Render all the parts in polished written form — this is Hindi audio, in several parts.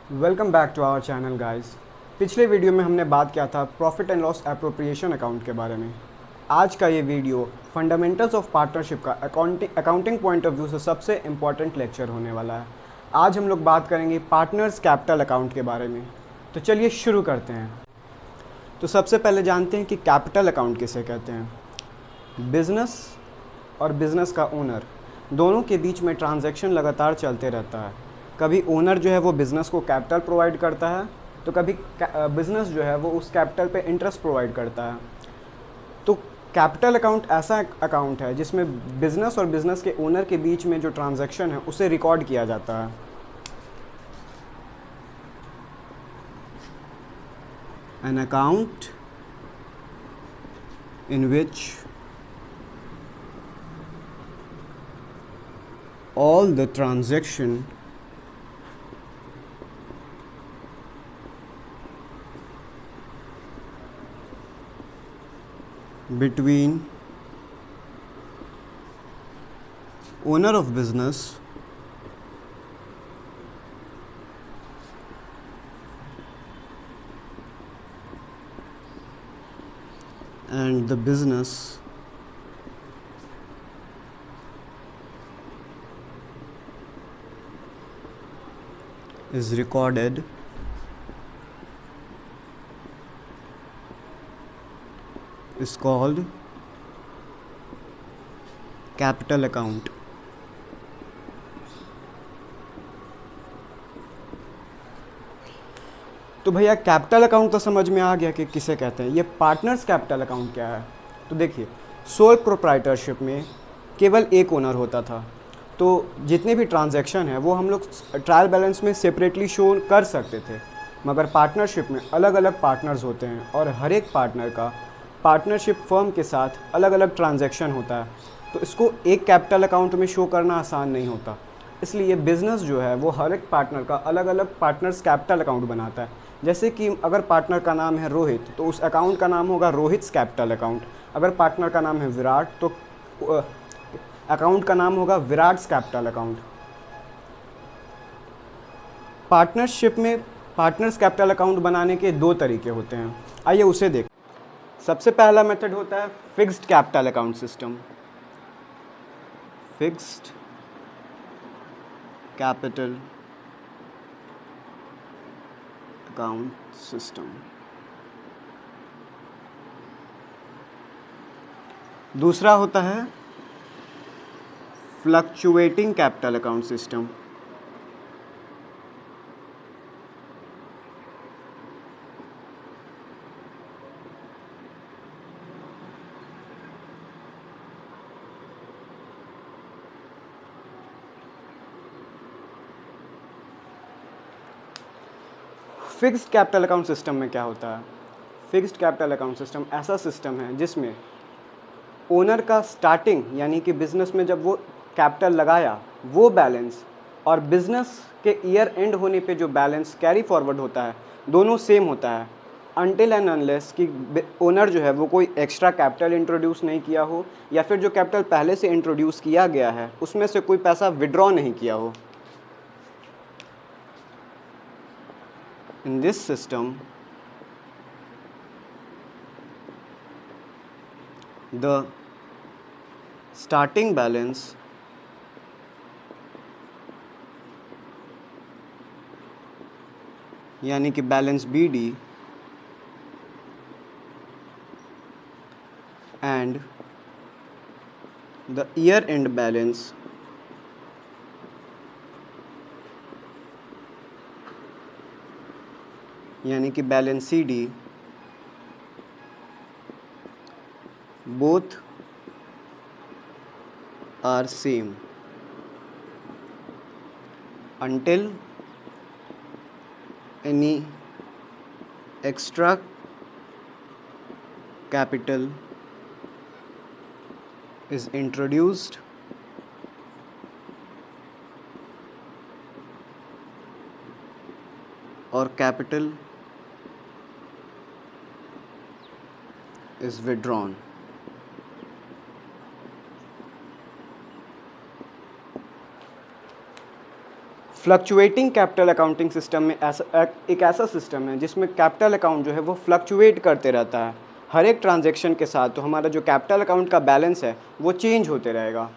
Welcome back to our channel guys. पिछले वीडियो में हमने बात किया था profit and loss appropriation account के बारे में। आज का ये वीडियो फंडामेंटल्स ऑफ पार्टनरशिप का अकाउंटिंग पॉइंट ऑफ व्यू से सबसे इम्पॉर्टेंट लेक्चर होने वाला है। आज हम लोग बात करेंगे पार्टनर्स कैपिटल अकाउंट के बारे में। तो चलिए शुरू करते हैं। तो सबसे पहले जानते हैं कि कैपिटल अकाउंट किसे कहते हैं। बिजनेस और बिज़नेस का ओनर दोनों के बीच में ट्रांजैक्शन लगातार चलते रहता है। कभी ओनर जो है वो बिज़नेस को कैपिटल प्रोवाइड करता है, तो कभी बिज़नेस जो है वो उस कैपिटल पे इंटरेस्ट प्रोवाइड करता है। तो कैपिटल अकाउंट ऐसा अकाउंट है जिसमें बिज़नेस और बिज़नेस के ओनर के बीच में जो ट्रांजैक्शन है उसे रिकॉर्ड किया जाता है। An account in which all the transaction between owner of business and the business is recorded is called capital account। तो भैया कैपिटल अकाउंट तो समझ में आ गया कि किसे कहते हैं। ये पार्टनर्स कैपिटल अकाउंट क्या है? तो देखिए, सोल प्रोप्राइटरशिप में केवल एक ओनर होता था, तो जितने भी ट्रांजैक्शन है वो हम लोग ट्रायल बैलेंस में सेपरेटली शो कर सकते थे। मगर पार्टनरशिप में अलग अलग पार्टनर्स होते हैं और हर एक पार्टनर का पार्टनरशिप फर्म के साथ अलग अलग ट्रांजैक्शन होता है, तो इसको एक कैपिटल अकाउंट में शो करना आसान नहीं होता। इसलिए बिज़नेस जो है वो हर एक पार्टनर का अलग अलग पार्टनर्स कैपिटल अकाउंट बनाता है। जैसे कि अगर पार्टनर का नाम है रोहित, तो उस अकाउंट का नाम होगा रोहित्स कैपिटल अकाउंट। अगर पार्टनर का नाम है विराट, तो अकाउंट का नाम होगा विराट्स कैपिटल अकाउंट। पार्टनरशिप में पार्टनर्स कैपिटल अकाउंट बनाने के दो तरीके होते हैं, आइए उसे देख। सबसे पहला मेथड होता है fixed capital account system. Fixed capital account system. दूसरा होता है fluctuating capital account system. Fixed capital account system में क्या होता है? फिक्स्ड कैपिटल अकाउंट सिस्टम ऐसा सिस्टम है जिसमें ओनर का स्टार्टिंग यानी कि बिजनेस में जब वो कैपिटल लगाया वो बैलेंस और बिजनेस के ईयर एंड होने पे जो बैलेंस कैरी फॉरवर्ड होता है दोनों सेम होता है, अनटिल एंड अनलेस कि ओनर जो है वो कोई एक्स्ट्रा कैपिटल इंट्रोड्यूस नहीं किया हो या फिर जो कैपिटल पहले से इंट्रोड्यूस किया गया है उसमें से कोई पैसा विड्रॉ नहीं किया हो। In this system, the starting balance यानी कि balance BD and the year end balance यानी कि balance CD both are same until any extra capital is introduced or capital is withdrawn। Fluctuating capital accounting system में एक ऐसा सिस्टम है जिसमें कैपिटल अकाउंट जो है वो फ्लक्चुएट करते रहता है हर एक ट्रांजैक्शन के साथ। तो हमारा जो कैपिटल अकाउंट का बैलेंस है वो चेंज होते रहेगा।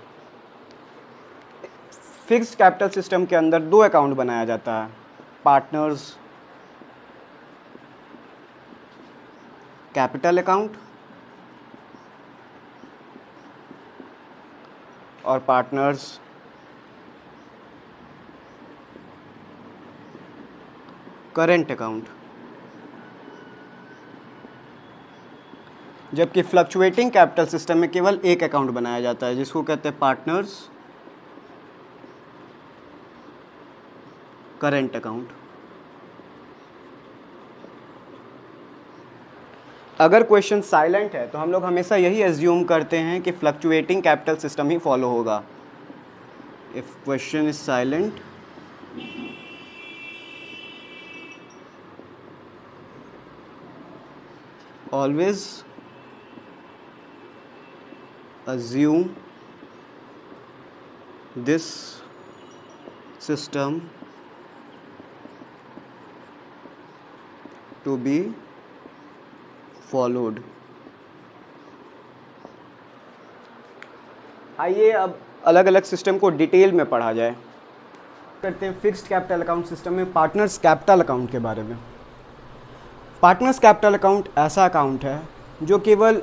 फिक्स्ड कैपिटल सिस्टम के अंदर दो अकाउंट बनाया जाता है, पार्टनर्स कैपिटल अकाउंट और पार्टनर्स करेंट अकाउंट। जबकि फ्लक्चुएटिंग कैपिटल सिस्टम में केवल एक अकाउंट बनाया जाता है जिसको कहते हैं पार्टनर्स करेंट अकाउंट। अगर क्वेश्चन साइलेंट है तो हम लोग हमेशा यही एज्यूम करते हैं कि फ्लक्चुएटिंग कैपिटल सिस्टम ही फॉलो होगा। If question is silent, always assume this system to be followed। आइए अब अलग अलग सिस्टम को डिटेल में पढ़ा जाए। करते हैं फिक्स्ड कैपिटल अकाउंट सिस्टम में पार्टनर्स कैपिटल अकाउंट के बारे में। पार्टनर्स कैपिटल अकाउंट ऐसा अकाउंट है जो केवल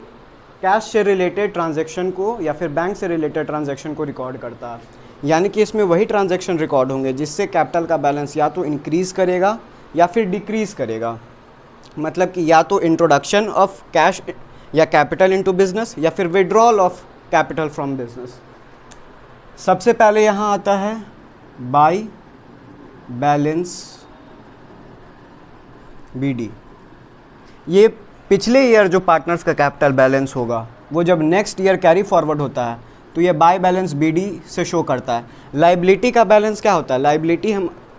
कैश से रिलेटेड ट्रांजैक्शन को या फिर बैंक से रिलेटेड ट्रांजैक्शन को रिकॉर्ड करता है। यानी कि इसमें वही ट्रांजैक्शन रिकॉर्ड होंगे जिससे कैपिटल का बैलेंस या तो इंक्रीज़ करेगा या फिर डिक्रीज़ करेगा। मतलब कि या तो इंट्रोडक्शन ऑफ कैश या कैपिटल इनटू बिजनेस या फिर withdrawal of capital from business. सबसे पहले यहाँ आता है बाय बैलेंस BD। ये पिछले ईयर जो पार्टनर्स का कैपिटल बैलेंस होगा वो जब नेक्स्ट ईयर कैरी फॉरवर्ड होता है तो ये बाय बैलेंस BD से शो करता है। लाइबिलिटी का बैलेंस क्या होता है? लाइबिलिटी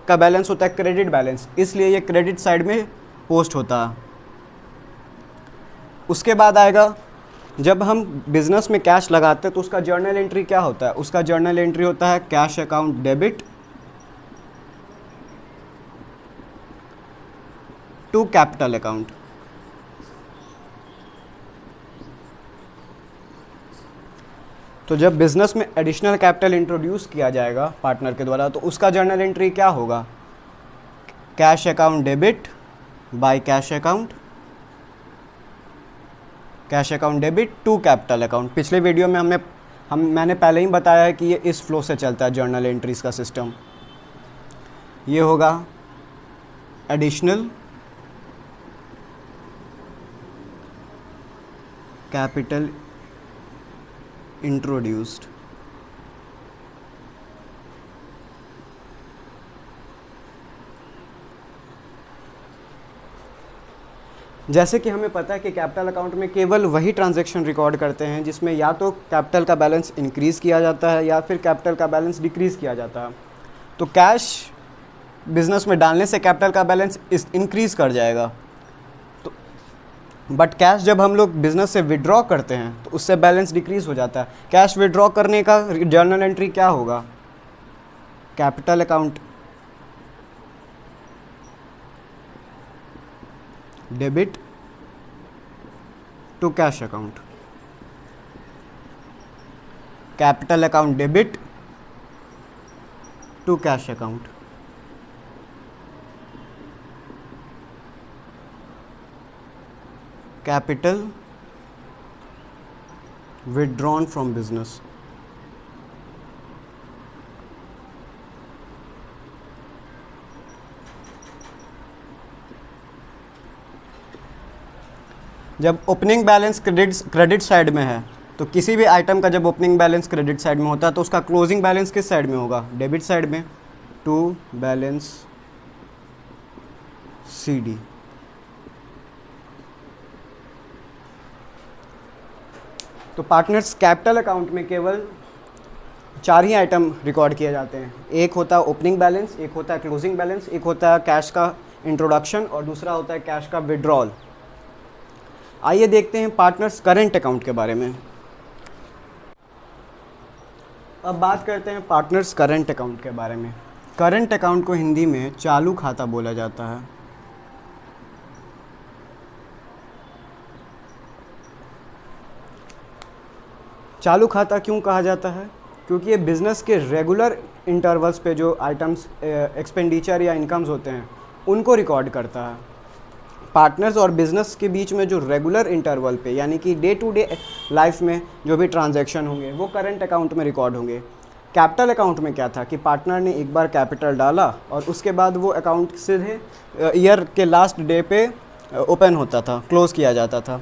का बैलेंस होता है क्रेडिट बैलेंस, इसलिए ये क्रेडिट साइड में पोस्ट होता है। उसके बाद आएगा जब हम बिजनेस में कैश लगाते हैं तो उसका जर्नल एंट्री क्या होता है? उसका जर्नल एंट्री होता है cash account debit to capital account. तो जब बिजनेस में एडिशनल कैपिटल इंट्रोड्यूस किया जाएगा पार्टनर के द्वारा तो उसका जर्नल एंट्री क्या होगा? Cash account debit by cash account, cash account debit to capital account. पिछले वीडियो में मैंने पहले ही बताया है कि ये इस फ्लो से चलता है जर्नल एंट्रीज का सिस्टम। ये होगा एडिशनल कैपिटल इंट्रोड्यूस्ड, जैसे कि हमें पता है कि कैपिटल अकाउंट में केवल वही ट्रांजैक्शन रिकॉर्ड करते हैं जिसमें या तो कैपिटल का बैलेंस इंक्रीज़ किया जाता है या फिर कैपिटल का बैलेंस डिक्रीज़ किया जाता है। तो कैश बिजनेस में डालने से कैपिटल का बैलेंस इंक्रीज़ कर जाएगा। तो बट कैश जब हम लोग बिजनेस से विड्रॉ करते हैं तो उससे बैलेंस डिक्रीज़ हो जाता है। कैश विड्रॉ करने का जर्नल एंट्री क्या होगा? Capital account debit to cash account, capital account debit to cash account. Capital withdrawn from business, जब ओपनिंग बैलेंस क्रेडिट साइड में है तो किसी भी आइटम का जब ओपनिंग बैलेंस क्रेडिट साइड में होता है तो उसका क्लोजिंग बैलेंस किस साइड में होगा? डेबिट साइड में, टू बैलेंस CD। तो पार्टनर्स कैपिटल अकाउंट में केवल 4 ही आइटम रिकॉर्ड किए जाते हैं। एक होता है ओपनिंग बैलेंस, एक होता है क्लोजिंग बैलेंस, एक होता है कैश का इंट्रोडक्शन और दूसरा होता है कैश का विड्रॉल। आइए देखते हैं पार्टनर्स करंट अकाउंट के बारे में। अब बात करते हैं पार्टनर्स करंट अकाउंट के बारे में। करंट अकाउंट को हिंदी में चालू खाता बोला जाता है। चालू खाता क्यों कहा जाता है? क्योंकि ये बिज़नेस के रेगुलर इंटरवल्स पे जो आइटम्स एक्सपेंडिचर या इनकम्स होते हैं उनको रिकॉर्ड करता है। पार्टनर्स और बिज़नेस के बीच में जो रेगुलर इंटरवल पे यानी कि डे टू डे लाइफ में जो भी ट्रांजैक्शन होंगे वो करंट अकाउंट में रिकॉर्ड होंगे। कैपिटल अकाउंट में क्या था कि पार्टनर ने एक बार कैपिटल डाला और उसके बाद वो अकाउंट सीधे ईयर के लास्ट डे पे ओपन होता था, क्लोज़ किया जाता था।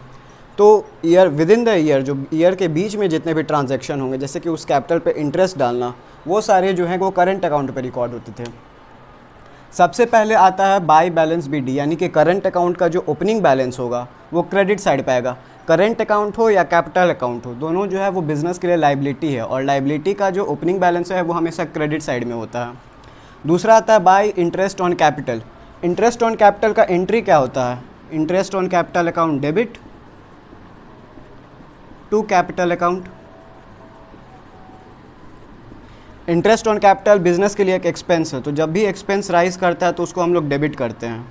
तो year with in the year जो ईयर के बीच में जितने भी ट्रांजैक्शन होंगे, जैसे कि उस कैपिटल पे इंटरेस्ट डालना, वो सारे जो हैं वो करंट अकाउंट पे रिकॉर्ड होते थे। सबसे पहले आता है बाई बैलेंस BD, यानी कि करंट अकाउंट का जो ओपनिंग बैलेंस होगा वो क्रेडिट साइड पे आएगा। करंट अकाउंट हो या कैपिटल अकाउंट हो, दोनों जो है वो बिज़नेस के लिए लाइबिलिटी है और लाइबिलिटी का जो ओपनिंग बैलेंस है वो हमेशा क्रेडिट साइड में होता है। दूसरा आता है by interest on capital. Interest on capital का एंट्री क्या होता है? Interest on capital account debit to capital account. Interest on capital business के लिए एक एक्सपेंस है, तो जब भी एक्सपेंस राइज करता है तो उसको हम लोग डेबिट करते हैं।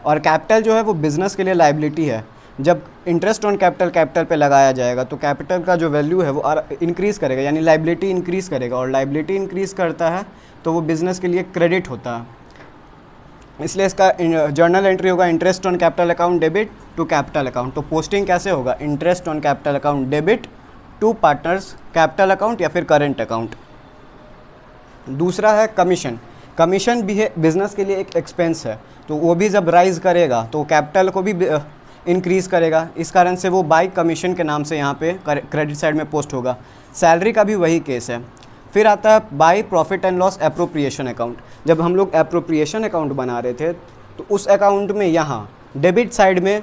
और कैपिटल जो है वो बिज़नेस के लिए लाइबिलिटी है। जब इंटरेस्ट ऑन कैपिटल पे लगाया जाएगा तो कैपिटल का जो वैल्यू है वो इंक्रीज़ करेगा, यानी लाइबिलिटी इंक्रीज़ करेगा, और लाइबिलिटी इंक्रीज़ करता है तो वो बिज़नेस के लिए क्रेडिट होता है। इसलिए इसका जर्नल एंट्री होगा interest on capital account debit to capital account. तो पोस्टिंग कैसे होगा? Interest on capital account debit to partners capital account या फिर करेंट अकाउंट। दूसरा है कमीशन। कमीशन भी है बिज़नेस के लिए एक एक्सपेंस है, तो वो भी जब राइज़ करेगा तो कैपिटल को भी इंक्रीज़ करेगा। इस कारण से वो बाई कमीशन के नाम से यहाँ पे क्रेडिट साइड में पोस्ट होगा। सैलरी का भी वही केस है। फिर आता है by profit and loss appropriation account. जब हम लोग एप्रोप्रिएशन अकाउंट बना रहे थे तो उस अकाउंट में यहाँ डेबिट साइड में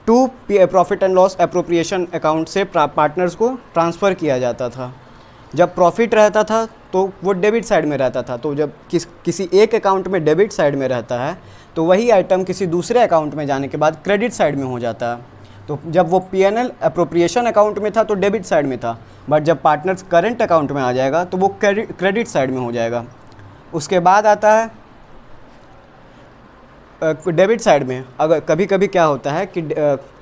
to profit and loss appropriation account से पार्टनर्स को ट्रांसफ़र किया जाता था। जब प्रॉफिट रहता था तो वो डेबिट साइड में रहता था। तो जब किसी एक अकाउंट में डेबिट साइड में रहता है तो वही आइटम किसी दूसरे अकाउंट में जाने के बाद क्रेडिट साइड में हो जाता है। तो जब वो P&L एप्रोप्रिएशन अकाउंट में था तो डेबिट साइड में था, बट जब पार्टनर्स करंट अकाउंट में आ जाएगा तो वो क्रेडिट साइड में हो जाएगा। उसके बाद आता है डेबिट साइड में। अगर कभी कभी क्या होता है कि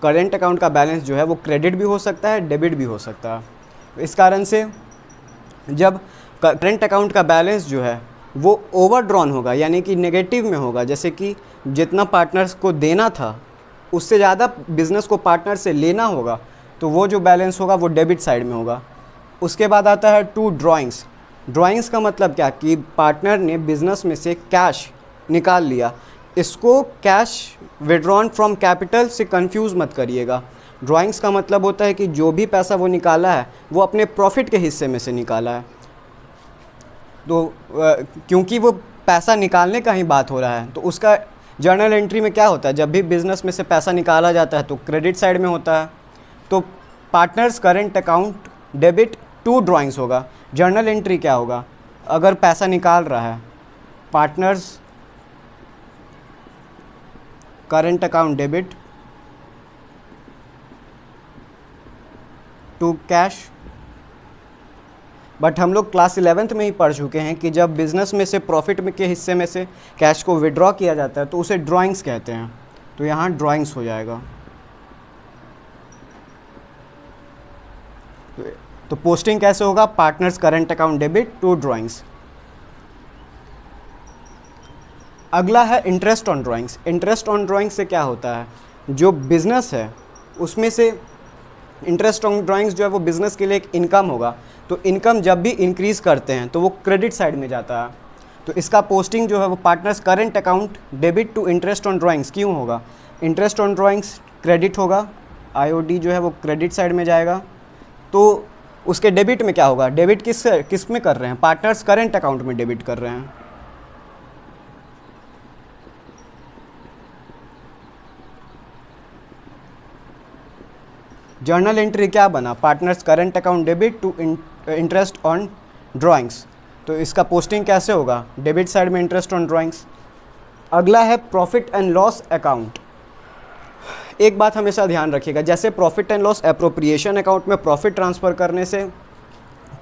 करंट अकाउंट का बैलेंस जो है वो क्रेडिट भी हो सकता है, डेबिट भी हो सकता है। इस कारण से जब करंट अकाउंट का बैलेंस जो है वो ओवरड्रॉन होगा, यानी कि नेगेटिव में होगा, जैसे कि जितना पार्टनर्स को देना था उससे ज़्यादा बिज़नेस को पार्टनर से लेना होगा, तो वो जो बैलेंस होगा वो डेबिट साइड में होगा। उसके बाद आता है टू ड्राइंग्स। ड्राइंग्स का मतलब क्या कि पार्टनर ने बिज़नेस में से कैश निकाल लिया। इसको कैश विड्रॉन फ्रॉम कैपिटल से कंफ्यूज मत करिएगा। ड्राइंग्स का मतलब होता है कि जो भी पैसा वो निकाला है वो अपने प्रॉफिट के हिस्से में से निकाला है। तो क्योंकि वो पैसा निकालने का ही बात हो रहा है तो उसका जर्नल एंट्री में क्या होता है? जब भी बिज़नेस में से पैसा निकाला जाता है तो क्रेडिट साइड में होता है। तो partners current account debit to drawings होगा। जर्नल एंट्री क्या होगा? अगर पैसा निकाल रहा है partners current account debit to cash. But हम लोग क्लास 11th में ही पढ़ चुके हैं कि जब बिज़नेस में से प्रॉफिट में के हिस्से में से कैश को विड्रॉ किया जाता है तो उसे ड्राइंग्स कहते हैं। तो यहाँ ड्राइंग्स हो जाएगा। तो पोस्टिंग कैसे होगा? Partners current account debit to drawings. अगला है interest on drawings. Interest on drawings से क्या होता है? जो बिज़नेस है उसमें से इंटरेस्ट ऑन ड्राइंग्स जो है वो बिज़नेस के लिए एक इनकम होगा। तो इनकम जब भी इंक्रीज़ करते हैं तो वो क्रेडिट साइड में जाता है। तो इसका पोस्टिंग जो है वो partners current account debit to interest on drawings क्यों होगा? इंटरेस्ट ऑन ड्राइंग्स क्रेडिट होगा, IOD जो है वो क्रेडिट साइड में जाएगा। तो उसके डेबिट में क्या होगा? डेबिट किस में कर रहे हैं? पार्टनर्स करंट अकाउंट में डेबिट कर रहे हैं। जर्नल एंट्री क्या बना? Partners current account debit to interest on drawings. तो इसका पोस्टिंग कैसे होगा? डेबिट साइड में इंटरेस्ट ऑन ड्राइंग्स। अगला है प्रॉफिट एंड लॉस अकाउंट। एक बात हमेशा ध्यान रखिएगा, जैसे profit and loss appropriation account में प्रॉफिट ट्रांसफ़र करने से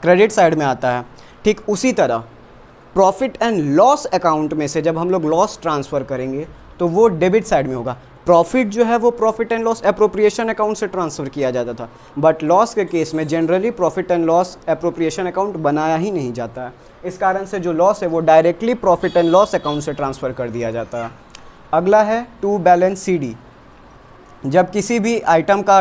क्रेडिट साइड में आता है, ठीक उसी तरह प्रॉफिट एंड लॉस अकाउंट में से जब हम लोग लॉस ट्रांसफ़र करेंगे तो वो डेबिट साइड में होगा। प्रॉफिट जो है वो profit and loss appropriation account से ट्रांसफ़र किया जाता था, बट लॉस के केस में generally profit and loss appropriation account बनाया ही नहीं जाता है। इस कारण से जो लॉस है वो directly profit and loss account से ट्रांसफ़र कर दिया जाता है। अगला है टू बैलेंस CD। जब किसी भी आइटम का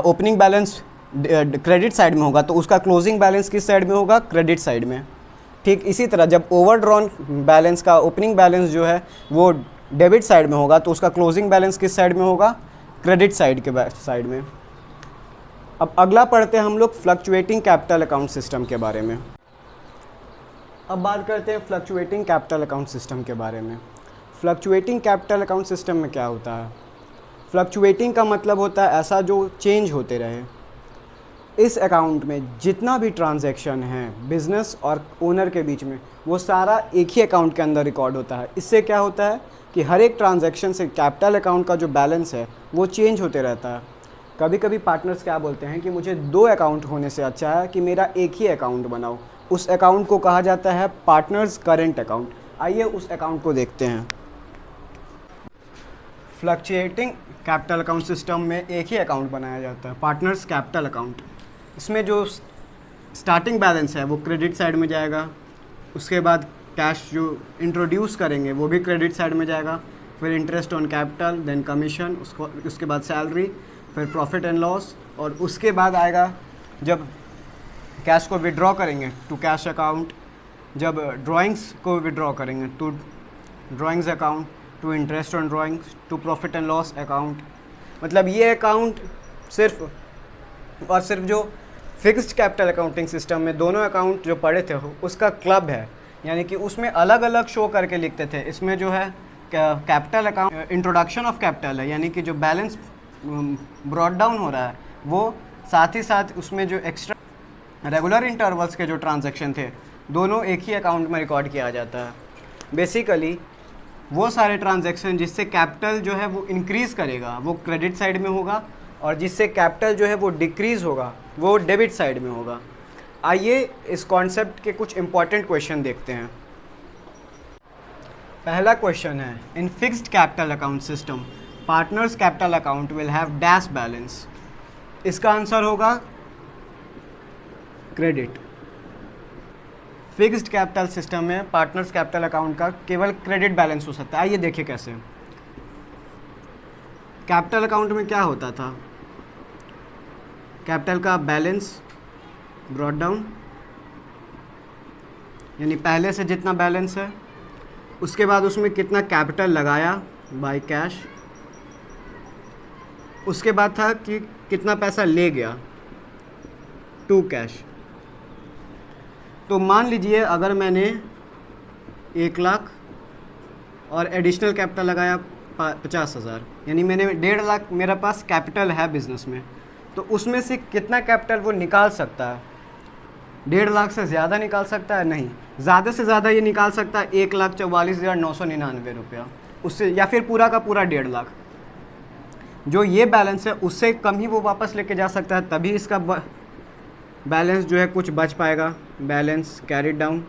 ओपनिंग बैलेंस क्रेडिट साइड में होगा तो उसका क्लोजिंग बैलेंस किस साइड में होगा? क्रेडिट साइड में। ठीक इसी तरह जब ओवरड्रॉन बैलेंस का ओपनिंग बैलेंस जो है वो डेबिट साइड में होगा तो उसका क्लोजिंग बैलेंस किस साइड में होगा? क्रेडिट साइड के साइड में। अब अगला पढ़ते हैं हम लोग फ्लक्चुएटिंग कैपिटल अकाउंट सिस्टम के बारे में। अब बात करते हैं फ्लक्चुएटिंग कैपिटल अकाउंट सिस्टम के बारे में। फ्लक्चुएटिंग कैपिटल अकाउंट सिस्टम में क्या होता है? फ्लक्चुएटिंग का मतलब होता है ऐसा जो चेंज होते रहे। इस अकाउंट में जितना भी ट्रांजैक्शन है बिजनेस और ओनर के बीच में वो सारा एक ही अकाउंट के अंदर रिकॉर्ड होता है। इससे क्या होता है कि हर एक ट्रांजैक्शन से कैपिटल अकाउंट का जो बैलेंस है वो चेंज होते रहता है। कभी कभी पार्टनर्स क्या बोलते हैं कि मुझे 2 अकाउंट होने से अच्छा है कि मेरा एक ही अकाउंट बनाओ। उस अकाउंट को कहा जाता है पार्टनर्स करेंट अकाउंट। आइए उस अकाउंट को देखते हैं। फ्लक्चुएटिंग कैपिटल अकाउंट सिस्टम में एक ही अकाउंट बनाया जाता है, पार्टनर्स कैपिटल अकाउंट। इसमें जो स्टार्टिंग बैलेंस है वो क्रेडिट साइड में जाएगा, उसके बाद कैश जो इंट्रोड्यूस करेंगे वो भी क्रेडिट साइड में जाएगा, फिर interest on capital, then commission, उसके बाद सैलरी, फिर प्रॉफिट एंड लॉस, और उसके बाद आएगा जब कैश को विड्रॉ करेंगे टू कैश अकाउंट, जब ड्राइंग्स को विड्रॉ करेंगे to drawings account, to interest on drawings, to profit and loss account. मतलब ये अकाउंट सिर्फ और सिर्फ जो फिक्स्ड कैपिटल अकाउंटिंग सिस्टम में दोनों अकाउंट जो पढ़े थे उसका क्लब है, यानी कि उसमें अलग अलग शो करके लिखते थे। इसमें जो है capital account introduction of capital है, यानी कि जो बैलेंस ब्रॉट डाउन हो रहा है वो, साथ ही साथ उसमें जो एक्स्ट्रा रेगुलर इंटरवल्स के जो ट्रांजैक्शन थे दोनों एक ही अकाउंट में रिकॉर्ड किया जाता है। बेसिकली वो सारे ट्रांजैक्शन जिससे कैपिटल जो है वो इंक्रीज़ करेगा वो क्रेडिट साइड में होगा, और जिससे कैपिटल जो है वो डिक्रीज़ होगा वो डेबिट साइड में होगा। आइए इस कॉन्सेप्ट के कुछ इंपॉर्टेंट क्वेश्चन देखते हैं। पहला क्वेश्चन है, in fixed capital account system partners capital account will have dash balance. इसका आंसर होगा क्रेडिट। फिक्स्ड कैपिटल सिस्टम में पार्टनर्स कैपिटल अकाउंट का केवल क्रेडिट बैलेंस हो सकता है। आइए देखिए कैसे। कैपिटल अकाउंट में क्या होता था? कैपिटल का बैलेंस ब्रॉट डाउन, यानी पहले से जितना बैलेंस है उसके बाद उसमें कितना कैपिटल लगाया बाय कैश, उसके बाद था कि कितना पैसा ले गया टू कैश। तो मान लीजिए अगर मैंने 1 लाख और एडिशनल कैपिटल लगाया 50,000, यानी मैंने 1.5 लाख मेरा पास कैपिटल है बिजनेस में, तो उसमें से कितना कैपिटल वो निकाल सकता है? 1.5 लाख से ज़्यादा निकाल सकता है? नहीं, ज़्यादा से ज़्यादा ये निकाल सकता है 1,44,999 रुपया उससे, या फिर पूरा का पूरा 1.5 लाख। जो ये बैलेंस है उससे कम ही वो वापस लेके जा सकता है, तभी इसका बैलेंस जो है कुछ बच पाएगा, बैलेंस कैरिड डाउन।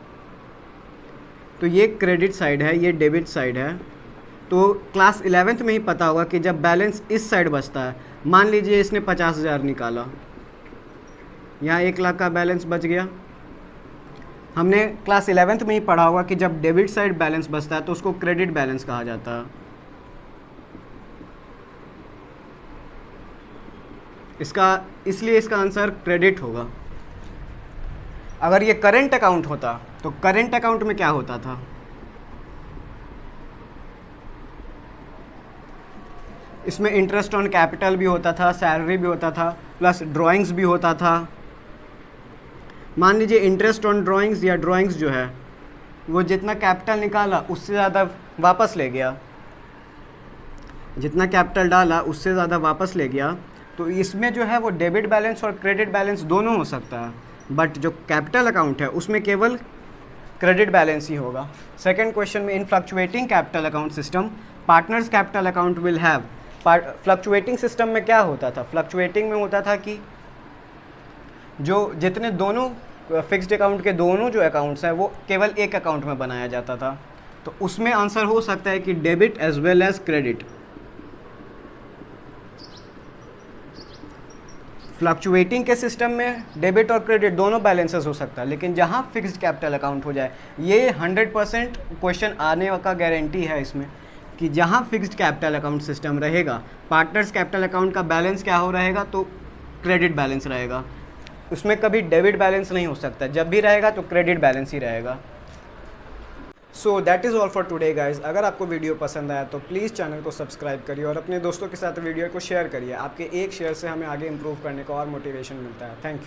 तो ये क्रेडिट साइड है, ये डेबिट साइड है। तो क्लास 11th में ही पता होगा कि जब बैलेंस इस साइड बचता है, मान लीजिए इसने 50,000 निकाला, यहाँ 1 लाख का बैलेंस बच गया। हमने क्लास 11th में ही पढ़ा होगा कि जब डेबिट साइड बैलेंस बचता है तो उसको क्रेडिट बैलेंस कहा जाता है। इसलिए इसका आंसर क्रेडिट होगा। अगर ये करंट अकाउंट होता तो करंट अकाउंट में क्या होता था? इसमें इंटरेस्ट ऑन कैपिटल भी होता था, सैलरी भी होता था, प्लस ड्राइंग्स भी होता था। मान लीजिए इंटरेस्ट ऑन ड्राइंग्स या ड्राइंग्स जो है वो जितना कैपिटल निकाला उससे ज़्यादा वापस ले गया, जितना कैपिटल डाला उससे ज़्यादा वापस ले गया, तो इसमें जो है वो डेबिट बैलेंस और क्रेडिट बैलेंस दोनों हो सकता है, बट जो कैपिटल अकाउंट है उसमें केवल क्रेडिट बैलेंस ही होगा। सेकंड क्वेश्चन में, in fluctuating capital account system partners capital account will have. Fluctuating system में क्या होता था? फ्लक्चुएटिंग में होता था कि जो जितने दोनों फिक्स्ड अकाउंट के दोनों जो अकाउंट्स हैं वो केवल एक अकाउंट में बनाया जाता था। तो उसमें आंसर हो सकता है कि debit as well as credit. Fluctuating के सिस्टम में डेबिट और क्रेडिट दोनों बैलेंसेस हो सकता है, लेकिन जहाँ फिक्स्ड कैपिटल अकाउंट हो जाए, ये 100% क्वेश्चन आने का गारंटी है इसमें कि जहाँ फिक्स्ड कैपिटल अकाउंट सिस्टम रहेगा, पार्टनर्स कैपिटल अकाउंट का बैलेंस क्या हो रहेगा, तो क्रेडिट बैलेंस रहेगा। उसमें कभी डेबिट बैलेंस नहीं हो सकता, जब भी रहेगा तो क्रेडिट बैलेंस ही रहेगा। So that is all for today guys. अगर आपको वीडियो पसंद आया तो प्लीज़ चैनल को सब्सक्राइब करिए और अपने दोस्तों के साथ वीडियो को शेयर करिए। आपके एक शेयर से हमें आगे इम्प्रूव करने का और मोटिवेशन मिलता है। Thank you.